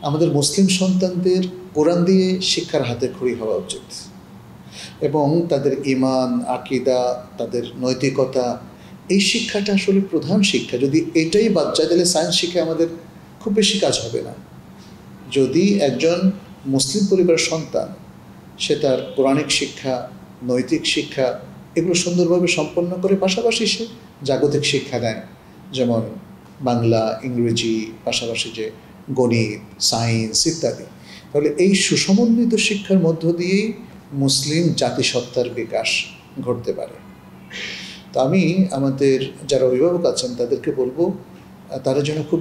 আমাদের মুসলিম সন্তানদের কোরআন দিয়ে শিক্ষার হাতেখড়ি হওয়া উচিত এবং তাদের ঈমান, আকীদা, তাদের নৈতিকতা, এই শিক্ষাটা আসলে প্রধান শিক্ষা। যদি এটাই বাদ যায় তাহলে সায়েন্স শিখে আমাদের খুব বেশি কাজ হবে না। যদি একজন মুসলিম পরিবারের সন্তান সে তার কোরআনিক শিক্ষা, নৈতিক শিক্ষা এগুলো সুন্দরভাবে সম্পন্ন করে, পাশাপাশি সে জাগতিক শিক্ষা দেয়, যেমন বাংলা, ইংরেজি, পাশাপাশি যে গণিত, সায়েন্স ইত্যাদি, তাহলে এই সুসমন্বিত শিক্ষার মধ্য দিয়েই মুসলিম জাতিসত্তার বিকাশ ঘটতে পারে। তো আমি আমাদের যারা অভিভাবক আছেন তাদেরকে বলবো তারা যেন খুব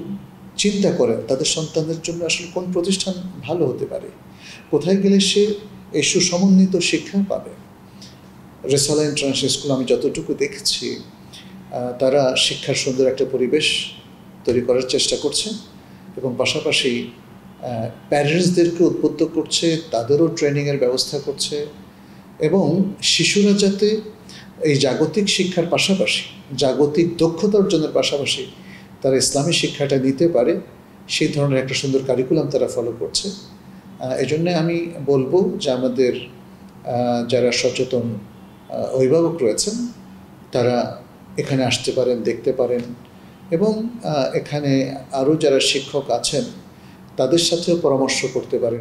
চিন্তা করেন তাদের সন্তানদের জন্য আসলে কোন প্রতিষ্ঠান ভালো হতে পারে, কোথায় গেলে সে এই সুসমন্বিত শিক্ষা পাবে। রেসালা ইন্টারন্যাশনাল স্কুল আমি যতটুকু দেখেছি তারা শিক্ষার সুন্দর একটা পরিবেশ তৈরি করার চেষ্টা করছে এবং পাশাপাশি প্যারেন্টসদেরকে উদ্বুদ্ধ করছে, তাদেরও ট্রেনিংয়ের ব্যবস্থা করছে এবং শিশুরা যাতে এই জাগতিক শিক্ষার পাশাপাশি, জাগতিক দক্ষতা অর্জনের পাশাপাশি তারা ইসলামী শিক্ষাটা নিতে পারে, সেই ধরনের একটা সুন্দর কারিকুলাম তারা ফলো করছে। এই জন্যে আমি বলবো যে আমাদের যারা সচেতন অভিভাবক রয়েছেন তারা এখানে আসতে পারেন, দেখতে পারেন এবং এখানে আরও যারা শিক্ষক আছেন তাদের সাথেও পরামর্শ করতে পারেন।